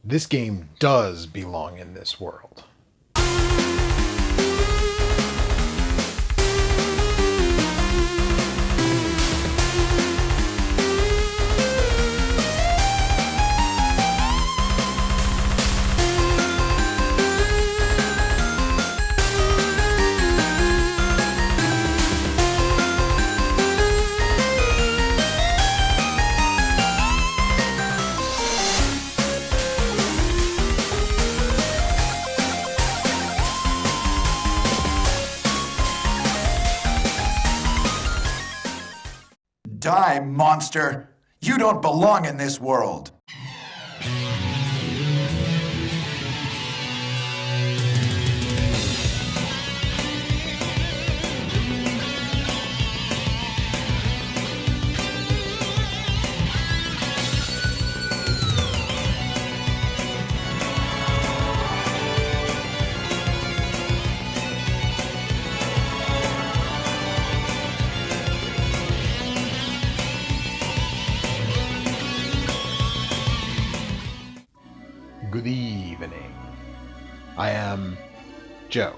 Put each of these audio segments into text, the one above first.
This game does belong in this world. Die, monster! You don't belong in this world! Good evening. I am Joe,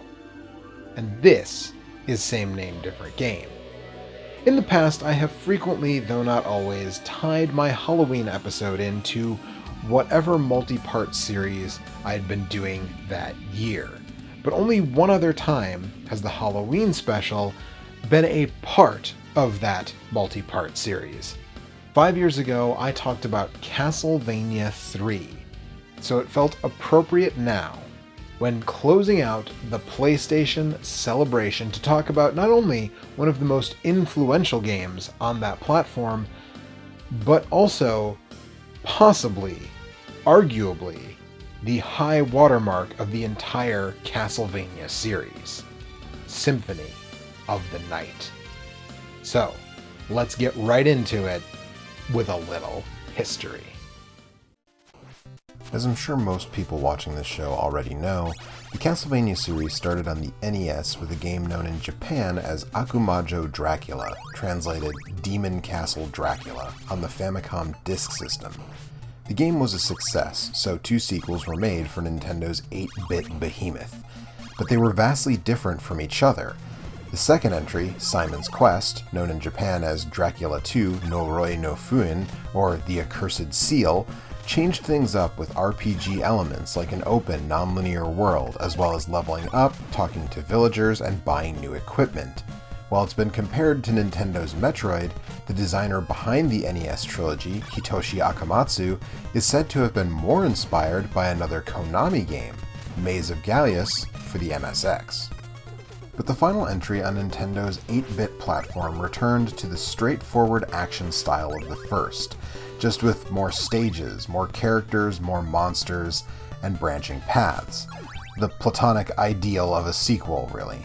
and this is Same Name, Different Game. In the past, I have frequently, though not always, tied my Halloween episode into whatever multi-part series I had been doing that year. But only one other time has the Halloween special been a part of that multi-part series. 5 years ago, I talked about Castlevania 3. So it felt appropriate now, when closing out the PlayStation celebration, to talk about not only one of the most influential games on that platform, but also, possibly, arguably, the high watermark of the entire Castlevania series, Symphony of the Night. So, let's get right into it with a little history. As I'm sure most people watching this show already know, the Castlevania series started on the NES with a game known in Japan as Akumajo Dracula, translated Demon Castle Dracula, on the Famicom Disk System. The game was a success, so 2 sequels were made for Nintendo's 8-bit behemoth, but they were vastly different from each other. The second entry, Simon's Quest, known in Japan as Dracula 2 no Roi no Fuin, or The Accursed Seal, changed things up with RPG elements like an open, non-linear world, as well as leveling up, talking to villagers, and buying new equipment. While it's been compared to Nintendo's Metroid, the designer behind the NES trilogy, Hitoshi Akamatsu, is said to have been more inspired by another Konami game, Maze of Gallius, for the MSX. But the final entry on Nintendo's 8-bit platform returned to the straightforward action style of the first, just with more stages, more characters, more monsters, and branching paths. The platonic ideal of a sequel, really.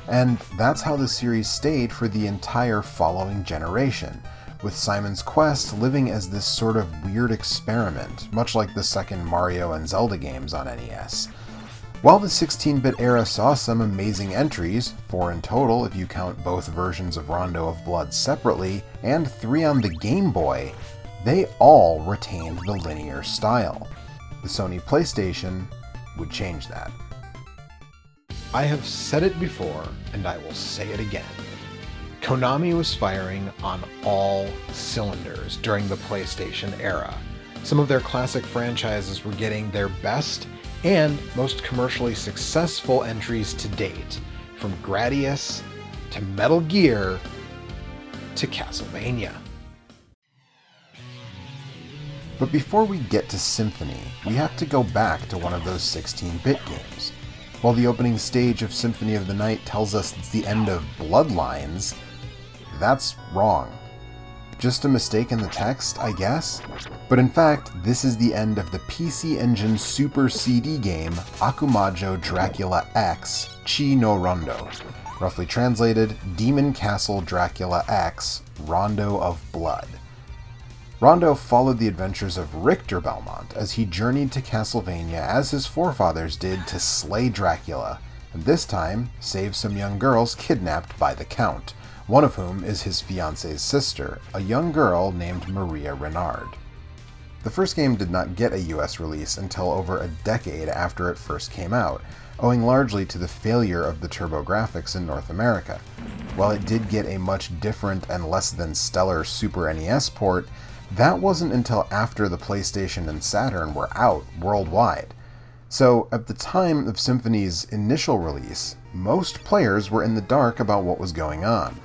And that's how the series stayed for the entire following generation, with Simon's Quest living as this sort of weird experiment, much like the second Mario and Zelda games on NES. While the 16-bit era saw some amazing entries, 4 in total if you count both versions of Rondo of Blood separately, and 3 on the Game Boy, they all retained the linear style. The Sony PlayStation would change that. I have said it before, and I will say it again. Konami was firing on all cylinders during the PlayStation era. Some of their classic franchises were getting their best and most commercially successful entries to date, from Gradius to Metal Gear to Castlevania. But before we get to Symphony, we have to go back to one of those 16-bit games. While the opening stage of Symphony of the Night tells us it's the end of Bloodlines, that's wrong. Just a mistake in the text, I guess? But in fact, this is the end of the PC Engine Super CD game Akumajo Dracula X Chi no Rondo, roughly translated Demon Castle Dracula X Rondo of Blood. Rondo followed the adventures of Richter Belmont as he journeyed to Castlevania as his forefathers did to slay Dracula, and this time save some young girls kidnapped by the Count, one of whom is his fiance's sister, a young girl named Maria Renard. The first game did not get a US release until over a decade after it first came out, owing largely to the failure of the TurboGrafx in North America. While it did get a much different and less than stellar Super NES port, that wasn't until after the PlayStation and Saturn were out worldwide. So, at the time of Symphony's initial release, most players were in the dark about what was going on.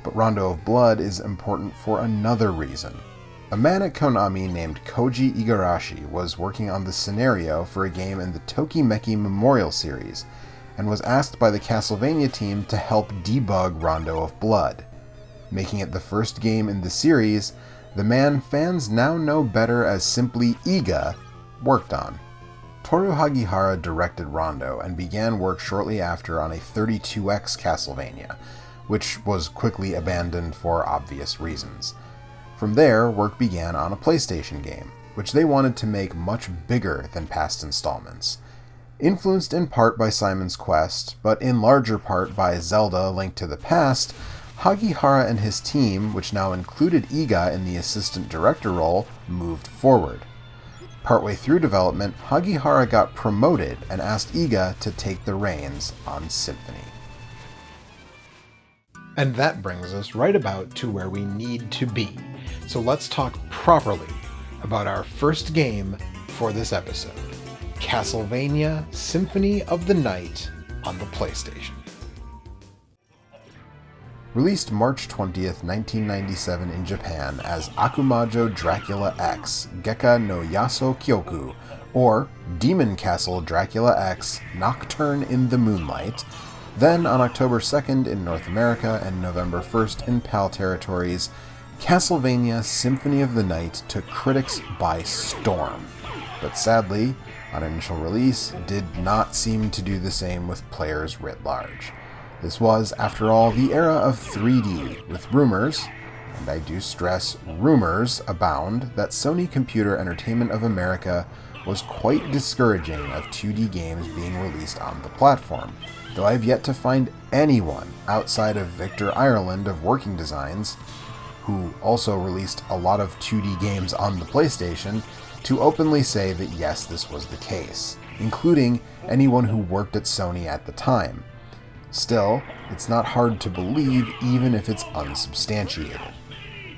But Rondo of Blood is important for another reason. A man at Konami named Koji Igarashi was working on the scenario for a game in the Tokimeki Memorial series, and was asked by the Castlevania team to help debug Rondo of Blood. Making it the first game in the series, the man fans now know better as simply Iga worked on. Toru Hagihara directed Rondo and began work shortly after on a 32X Castlevania, which was quickly abandoned for obvious reasons. From there, work began on a PlayStation game, which they wanted to make much bigger than past installments. Influenced in part by Simon's Quest, but in larger part by Zelda: Link to the Past, Hagihara and his team, which now included Iga in the assistant director role, moved forward. Partway through development, Hagihara got promoted and asked Iga to take the reins on Symphony. And that brings us right about to where we need to be. So let's talk properly about our first game for this episode, Castlevania Symphony of the Night on the PlayStation. Released March 20th, 1997 in Japan as Akumajo Dracula X Gekka no Yaso Kyoku, or Demon Castle Dracula X Nocturne in the Moonlight, then on October 2nd in North America and November 1st in PAL territories, Castlevania Symphony of the Night took critics by storm, but sadly, on initial release, did not seem to do the same with players writ large. This was, after all, the era of 3D, with rumors, and I do stress rumors abound, that Sony Computer Entertainment of America was quite discouraging of 2D games being released on the platform, though I've yet to find anyone outside of Victor Ireland of Working Designs, who also released a lot of 2D games on the PlayStation, to openly say that yes, this was the case, including anyone who worked at Sony at the time. Still, it's not hard to believe even if it's unsubstantiated.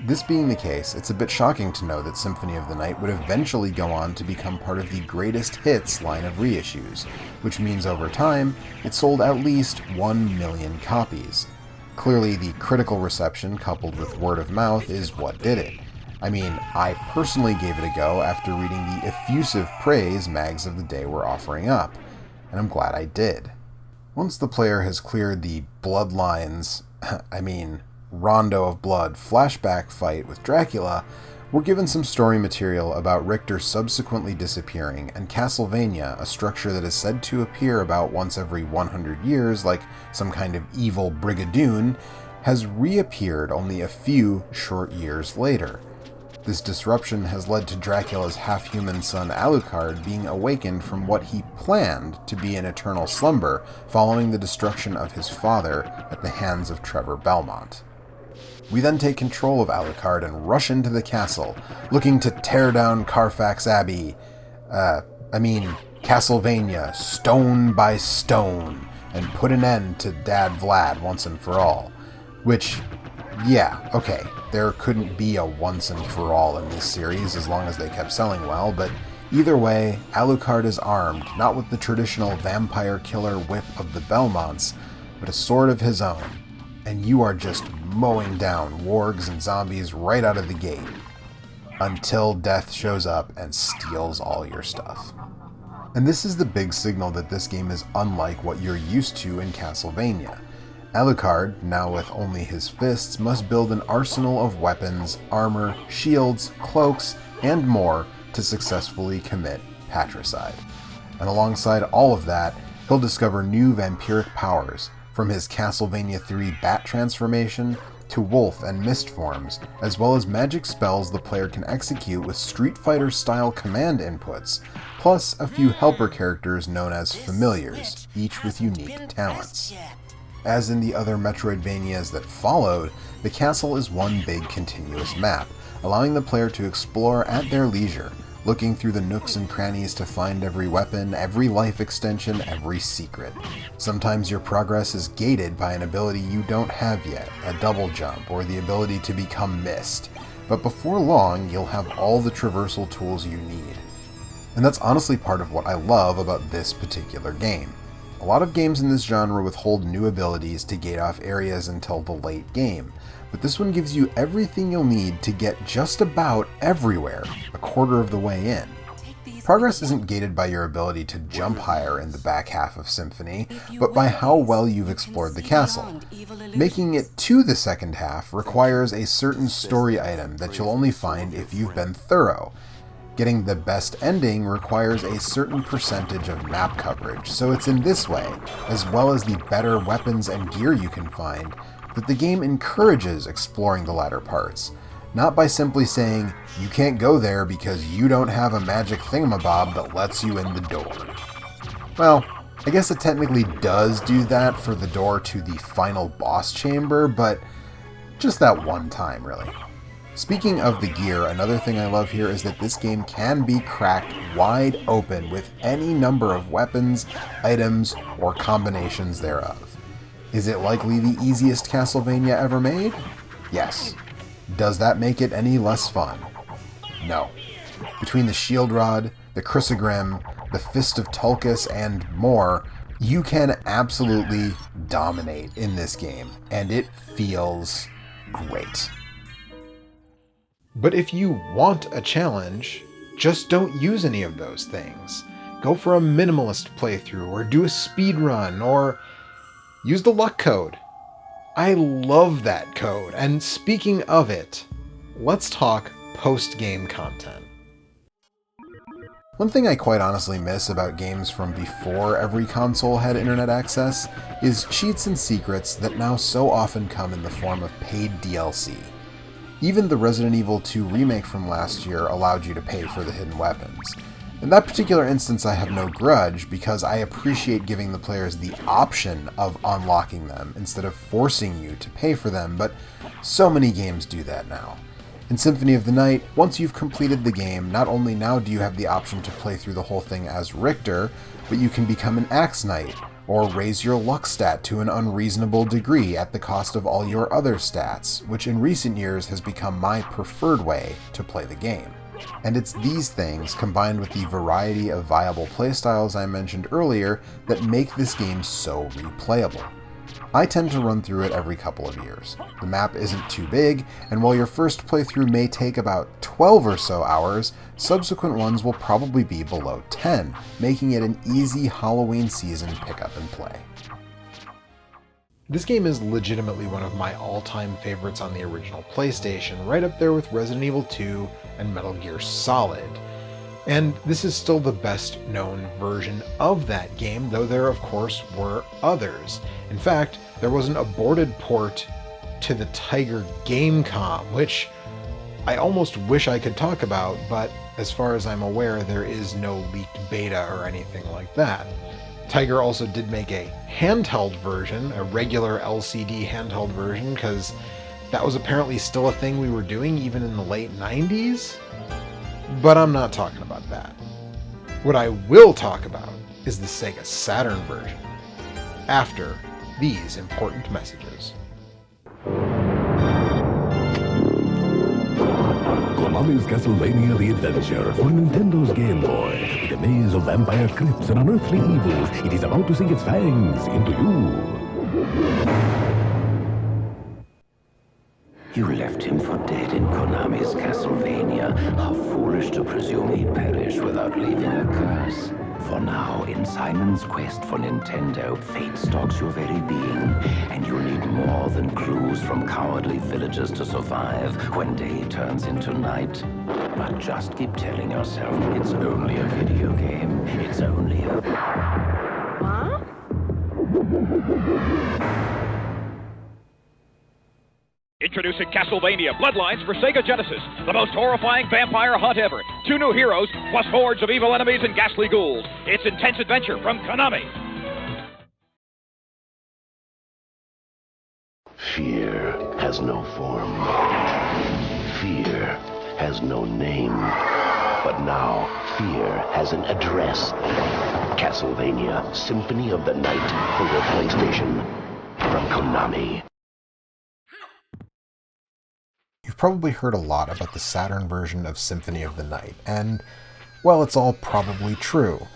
This being the case, it's a bit shocking to know that Symphony of the Night would eventually go on to become part of the Greatest Hits line of reissues, which means over time, it sold at least 1 million copies. Clearly, the critical reception coupled with word of mouth is what did it. I mean, I personally gave it a go after reading the effusive praise mags of the day were offering up, and I'm glad I did. Once the player has cleared the Rondo of Blood flashback fight with Dracula, we're given some story material about Richter subsequently disappearing, and Castlevania, a structure that is said to appear about once every 100 years like some kind of evil brigadoon, has reappeared only a few short years later. This disruption has led to Dracula's half-human son Alucard being awakened from what he planned to be an eternal slumber following the destruction of his father at the hands of Trevor Belmont. We then take control of Alucard and rush into the castle, looking to tear down Carfax Abbey, Castlevania, stone by stone, and put an end to Dad Vlad once and for all. Which, yeah, okay, there couldn't be a once and for all in this series as long as they kept selling well, but either way, Alucard is armed, not with the traditional vampire killer whip of the Belmonts, but a sword of his own, and you are just mowing down wargs and zombies right out of the gate, until death shows up and steals all your stuff. And this is the big signal that this game is unlike what you're used to in Castlevania. Alucard, now with only his fists, must build an arsenal of weapons, armor, shields, cloaks, and more to successfully commit patricide. And alongside all of that, he'll discover new vampiric powers, from his Castlevania 3 bat transformation to wolf and mist forms, as well as magic spells the player can execute with Street Fighter-style command inputs, plus a few helper characters known as familiars, each with unique talents. As in the other Metroidvanias that followed, the castle is one big continuous map, allowing the player to explore at their leisure, looking through the nooks and crannies to find every weapon, every life extension, every secret. Sometimes your progress is gated by an ability you don't have yet, a double jump, or the ability to become mist. But before long, you'll have all the traversal tools you need. And that's honestly part of what I love about this particular game. A lot of games in this genre withhold new abilities to gate off areas until the late game, but this one gives you everything you'll need to get just about everywhere, a quarter of the way in. Progress isn't gated by your ability to jump higher in the back half of Symphony, but by how well you've explored the castle. Making it to the second half requires a certain story item that you'll only find if you've been thorough. Getting the best ending requires a certain percentage of map coverage, so it's in this way, as well as the better weapons and gear you can find, that the game encourages exploring the latter parts, not by simply saying, you can't go there because you don't have a magic thingamabob that lets you in the door. Well, I guess it technically does do that for the door to the final boss chamber, but just that one time, really. Speaking of the gear, another thing I love here is that this game can be cracked wide open with any number of weapons, items, or combinations thereof. Is it likely the easiest Castlevania ever made? Yes. Does that make it any less fun? No. Between the Shield Rod, the Chrysogrim, the Fist of Tulkas, and more, you can absolutely dominate in this game, and it feels great. But if you want a challenge, just don't use any of those things. Go for a minimalist playthrough, or do a speed run, or use the luck code. I love that code, and speaking of it, let's talk post-game content. One thing I quite honestly miss about games from before every console had internet access is cheats and secrets that now so often come in the form of paid DLC. Even the Resident Evil 2 remake from last year allowed you to pay for the hidden weapons. In that particular instance, I have no grudge because I appreciate giving the players the option of unlocking them instead of forcing you to pay for them, but so many games do that now. In Symphony of the Night, once you've completed the game, not only now do you have the option to play through the whole thing as Richter, but you can become an Axe Knight, or raise your luck stat to an unreasonable degree at the cost of all your other stats, which in recent years has become my preferred way to play the game. And it's these things, combined with the variety of viable playstyles I mentioned earlier, that make this game so replayable. I tend to run through it every couple of years. The map isn't too big, and while your first playthrough may take about 12 or so hours, subsequent ones will probably be below 10, making it an easy Halloween season pick up and play. This game is legitimately one of my all-time favorites on the original PlayStation, right up there with Resident Evil 2 and Metal Gear Solid. And this is still the best known version of that game, though there of course were others. In fact, there was an aborted port to the Tiger Gamecom, which I almost wish I could talk about, but as far as I'm aware, there is no leaked beta or anything like that. Tiger also did make a handheld version, a regular LCD handheld version, because that was apparently still a thing we were doing even in the late 90s. But I'm not talking about that. What I will talk about is the Sega Saturn version, after these important messages. Konami's Castlevania The Adventure for Nintendo's Game Boy. With a maze of vampire crypts and unearthly evils, it is about to sink its fangs into you. You left him for dead in Konami's Castlevania. How foolish to presume he'd perish without leaving a curse. For now, in Simon's quest for Nintendo, fate stalks your very being, and you'll need more than clues from cowardly villagers to survive when day turns into night. But just keep telling yourself it's only a video game. It's only a... Huh? Introducing Castlevania Bloodlines for Sega Genesis, the most horrifying vampire hunt ever. 2 new heroes, plus hordes of evil enemies and ghastly ghouls. It's intense adventure from Konami. Fear has no form. Fear has no name. But now, fear has an address. Castlevania Symphony of the Night for your PlayStation. From Konami. You've probably heard a lot about the Saturn version of Symphony of the Night, and, well, it's all probably true.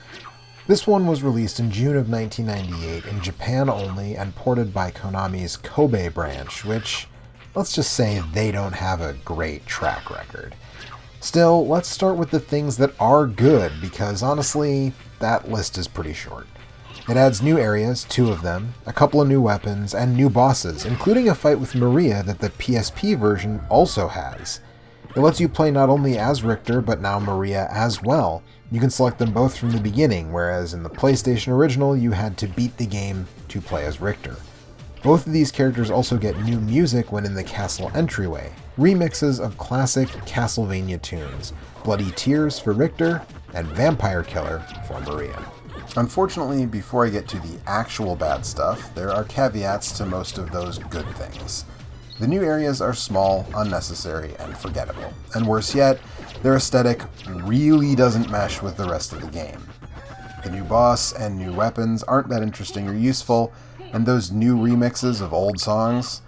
This one was released in June of 1998 in Japan only and ported by Konami's Kobe branch, which, let's just say they don't have a great track record. Still, let's start with the things that are good, because honestly, that list is pretty short. It adds new areas, 2 of them, a couple of new weapons, and new bosses, including a fight with Maria that the PSP version also has. It lets you play not only as Richter, but now Maria as well. You can select them both from the beginning, whereas in the PlayStation original, you had to beat the game to play as Richter. Both of these characters also get new music when in the castle entryway, remixes of classic Castlevania tunes, Bloody Tears for Richter, and Vampire Killer for Maria. Unfortunately, before I get to the actual bad stuff, there are caveats to most of those good things. The new areas are small, unnecessary, and forgettable. And worse yet, their aesthetic really doesn't mesh with the rest of the game. The new boss and new weapons aren't that interesting or useful, and those new remixes of old songs,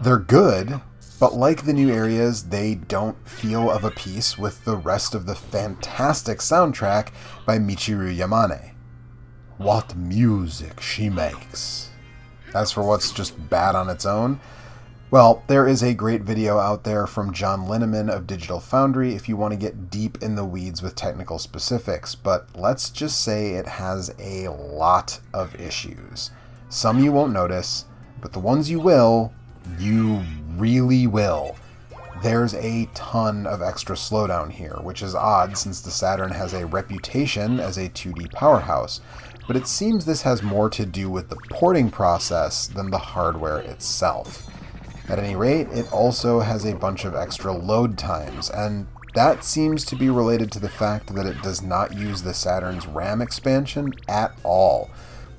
they're good, but like the new areas, they don't feel of a piece with the rest of the fantastic soundtrack by Michiru Yamane. What music she makes. As for what's just bad on its own, well, there is a great video out there from John Linneman of Digital Foundry if you want to get deep in the weeds with technical specifics, but let's just say it has a lot of issues. Some you won't notice, but the ones you will, you really will. There's a ton of extra slowdown here, which is odd since the Saturn has a reputation as a 2D powerhouse, but it seems this has more to do with the porting process than the hardware itself. At any rate, it also has a bunch of extra load times, and that seems to be related to the fact that it does not use the Saturn's RAM expansion at all,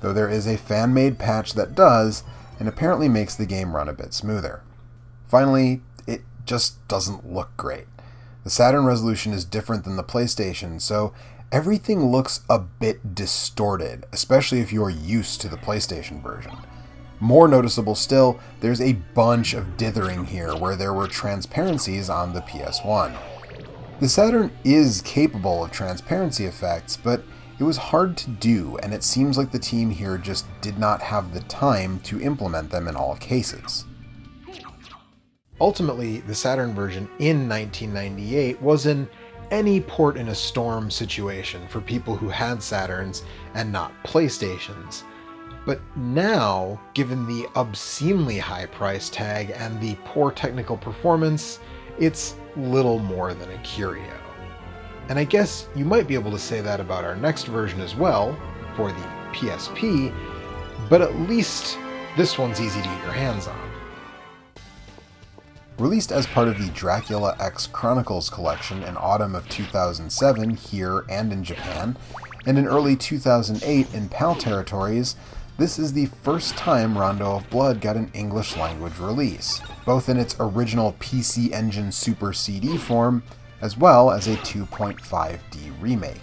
though there is a fan-made patch that does, and apparently makes the game run a bit smoother. Finally, it just doesn't look great. The Saturn resolution is different than the PlayStation, so everything looks a bit distorted, especially if you're used to the PlayStation version. More noticeable still, there's a bunch of dithering here where there were transparencies on the PS1. The Saturn is capable of transparency effects, but it was hard to do, and it seems like the team here just did not have the time to implement them in all cases. Ultimately, the Saturn version in 1998 was an any port in a storm situation for people who had Saturns and not PlayStations. But now, given the obscenely high price tag and the poor technical performance, it's little more than a curio. And I guess you might be able to say that about our next version as well, for the PSP, but at least this one's easy to get your hands on. Released as part of the Dracula X Chronicles collection in autumn of 2007 here and in Japan, and in early 2008 in PAL territories, this is the first time Rondo of Blood got an English language release, both in its original PC Engine Super CD form, as well as a 2.5D remake.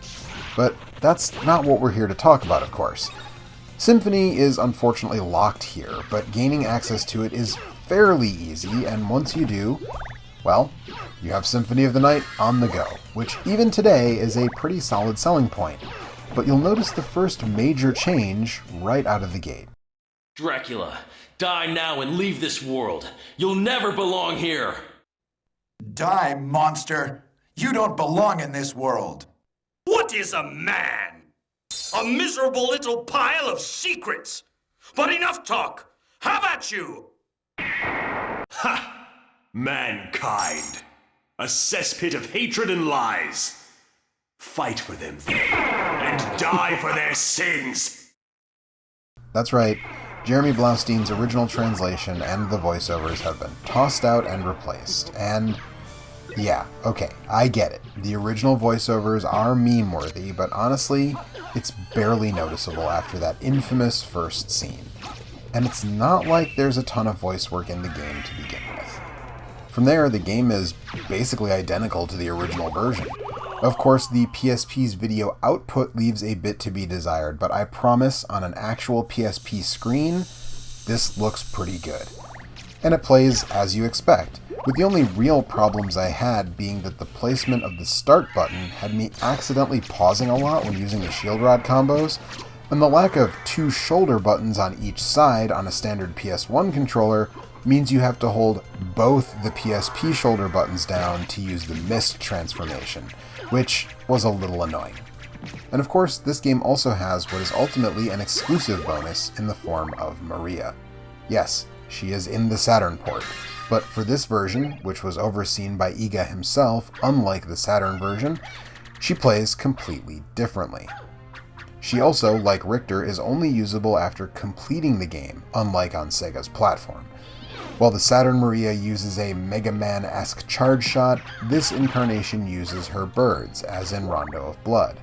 But that's not what we're here to talk about, of course. Symphony is unfortunately locked here, but gaining access to it is fairly easy, and once you do, well, you have Symphony of the Night on the go, which even today is a pretty solid selling point. But you'll notice the first major change right out of the gate. Dracula, die now and leave this world. You'll never belong here. Die, monster! You don't belong in this world. What is a man? A miserable little pile of secrets. But enough talk. Have at you! Ha! Mankind. A cesspit of hatred and lies. Fight for them then, and die for their sins! That's right, Jeremy Blaustein's original translation and the voiceovers have been tossed out and replaced, and yeah, okay, I get it. The original voiceovers are meme-worthy, but honestly, it's barely noticeable after that infamous first scene. And it's not like there's a ton of voice work in the game to begin with. From there, the game is basically identical to the original version. Of course, the PSP's video output leaves a bit to be desired, but I promise on an actual PSP screen, this looks pretty good. And it plays as you expect, with the only real problems I had being that the placement of the start button had me accidentally pausing a lot when using the shield rod combos, and the lack of 2 shoulder buttons on each side on a standard PS1 controller means you have to hold both the PSP shoulder buttons down to use the mist transformation, which was a little annoying. And of course, this game also has what is ultimately an exclusive bonus in the form of Maria. Yes, she is in the Saturn port, but for this version, which was overseen by Iga himself, unlike the Saturn version, she plays completely differently. She also, like Richter, is only usable after completing the game, unlike on Sega's platform. While the Saturn Maria uses a Mega Man-esque charge shot, this incarnation uses her birds, as in Rondo of Blood.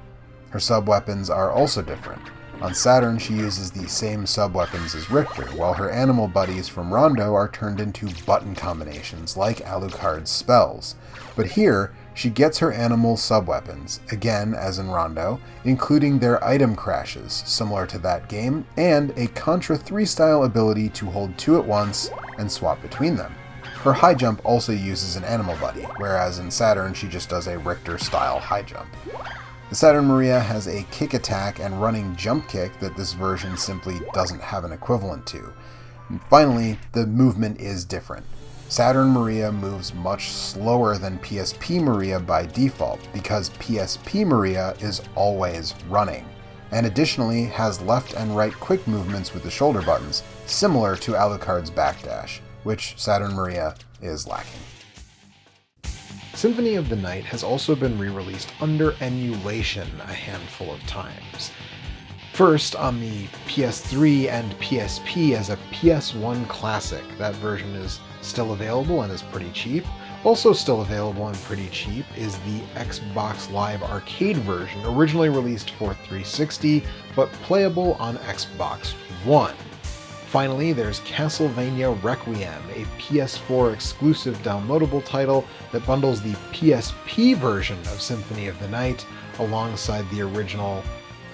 Her sub-weapons are also different. On Saturn, she uses the same sub-weapons as Richter, while her animal buddies from Rondo are turned into button combinations, like Alucard's spells. But here, she gets her animal sub-weapons, again as in Rondo, including their item crashes, similar to that game, and a Contra 3 style ability to hold 2 at once and swap between them. Her high jump also uses an animal buddy, whereas in Saturn she just does a Richter style high jump. The Saturn Maria has a kick attack and running jump kick that this version simply doesn't have an equivalent to. And finally, the movement is different. Saturn Maria moves much slower than PSP Maria by default, because PSP Maria is always running, and additionally has left and right quick movements with the shoulder buttons, similar to Alucard's backdash, which Saturn Maria is lacking. Symphony of the Night has also been re-released under emulation a handful of times. First on the PS3 and PSP as a PS1 classic. That version is still available and is pretty cheap. Also still available and pretty cheap is the Xbox Live Arcade version, originally released for 360, but playable on Xbox One. Finally, there's Castlevania Requiem, a PS4 exclusive downloadable title that bundles the PSP version of Symphony of the Night alongside the original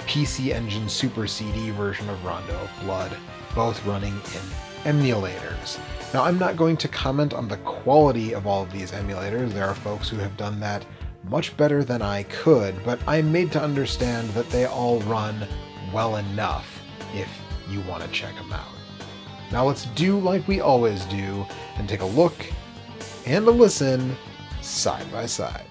PC Engine Super CD version of Rondo of Blood, both running in emulators. Now, I'm not going to comment on the quality of all of these emulators. There are folks who have done that much better than I could, but I'm made to understand that they all run well enough if you want to check them out. Now let's do like we always do and take a look and a listen side by side.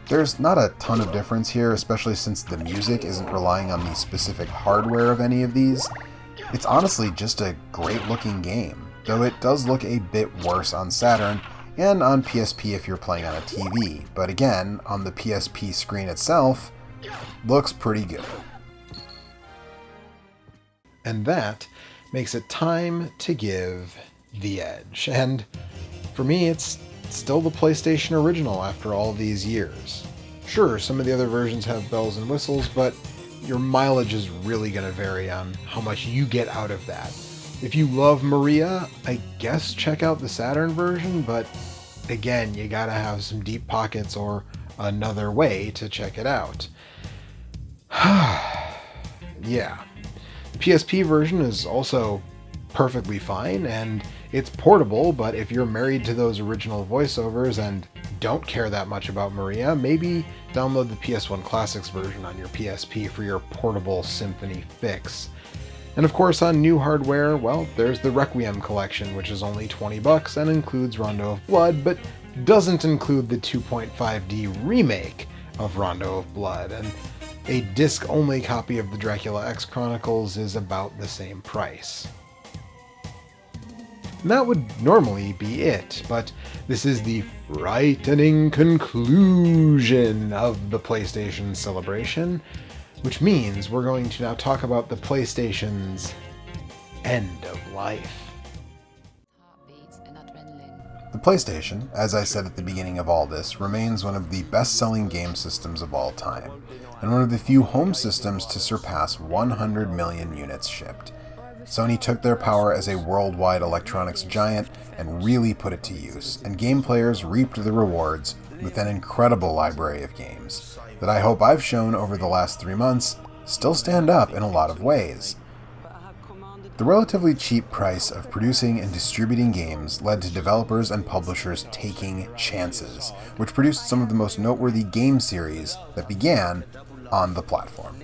There's not a ton of difference here, especially since the music isn't relying on the specific hardware of any of these. It's honestly just a great looking game, though it does look a bit worse on Saturn and on PSP if you're playing on a TV, but again, on the PSP screen itself, looks pretty good. And that makes it time to give the edge. And for me, it's it's still the PlayStation original after all these years. Sure, some of the other versions have bells and whistles, but your mileage is really going to vary on how much you get out of that. If you love Maria, I guess check out the Saturn version, but again, you gotta have some deep pockets or another way to check it out. Yeah. The PSP version is also perfectly fine, and it's portable, but if you're married to those original voiceovers and don't care that much about Maria, maybe download the PS1 Classics version on your PSP for your portable Symphony fix. And of course, on new hardware, well, there's the Requiem Collection, which is only $20 and includes Rondo of Blood, but doesn't include the 2.5D remake of Rondo of Blood, and a disc-only copy of the Dracula X Chronicles is about the same price. And that would normally be it, but this is the frightening conclusion of the PlayStation celebration, which means we're going to now talk about the PlayStation's end of life. The PlayStation, as I said at the beginning of all this, remains one of the best-selling game systems of all time, and one of the few home systems to surpass 100 million units shipped. Sony took their power as a worldwide electronics giant and really put it to use, and game players reaped the rewards with an incredible library of games that I hope I've shown over the last 3 months still stand up in a lot of ways. The relatively cheap price of producing and distributing games led to developers and publishers taking chances, which produced some of the most noteworthy game series that began on the platform.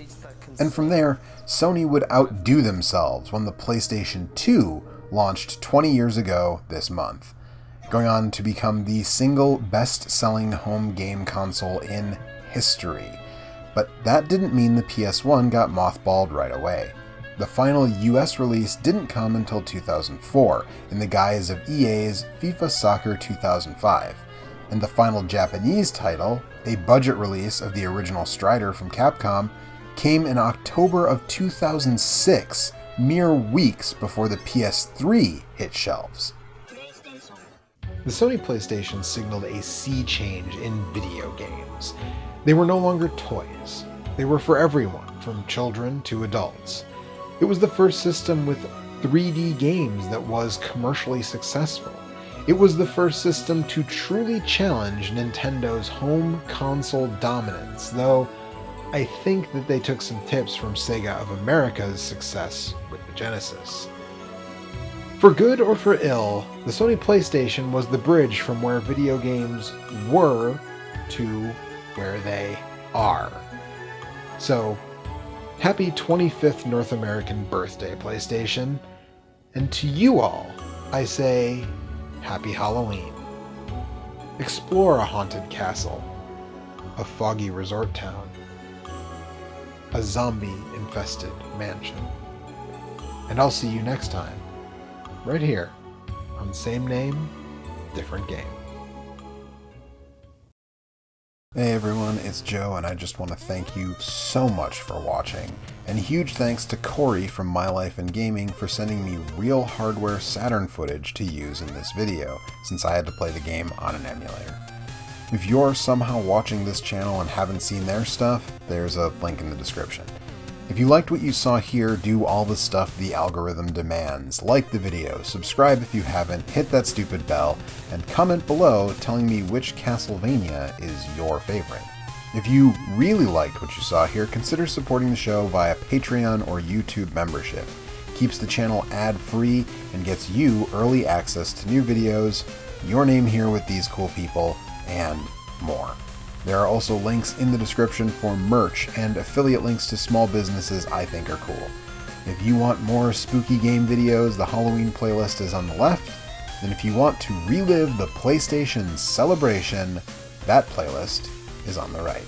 And from there, Sony would outdo themselves when the PlayStation 2 launched 20 years ago this month, going on to become the single best-selling home game console in history. But that didn't mean the PS1 got mothballed right away. The final US release didn't come until 2004, in the guise of EA's FIFA Soccer 2005, and the final Japanese title, a budget release of the original Strider from Capcom, came in October of 2006, mere weeks before the PS3 hit shelves. The Sony PlayStation signaled a sea change in video games. They were no longer toys. They were for everyone, from children to adults. It was the first system with 3D games that was commercially successful. It was the first system to truly challenge Nintendo's home console dominance, though I think that they took some tips from Sega of America's success with the Genesis. For good or for ill, the Sony PlayStation was the bridge from where video games were to where they are. So, happy 25th North American birthday, PlayStation. And to you all, I say, happy Halloween. Explore a haunted castle, a foggy resort town, a zombie-infested mansion. And I'll see you next time, right here, on Same Name, Different Game. Hey everyone, it's Joe, and I just want to thank you so much for watching. And huge thanks to Corey from My Life in Gaming for sending me real hardware Saturn footage to use in this video, since I had to play the game on an emulator. If you're somehow watching this channel and haven't seen their stuff, there's a link in the description. If you liked what you saw here, do all the stuff the algorithm demands. Like the video, subscribe if you haven't, hit that stupid bell, and comment below telling me which Castlevania is your favorite. If you really liked what you saw here, consider supporting the show via Patreon or YouTube membership. Keeps the channel ad-free and gets you early access to new videos, your name here with these cool people, and more. There are also links in the description for merch and affiliate links to small businesses I think are cool. If you want more spooky game videos, the Halloween playlist is on the left, and if you want to relive the PlayStation celebration, that playlist is on the right.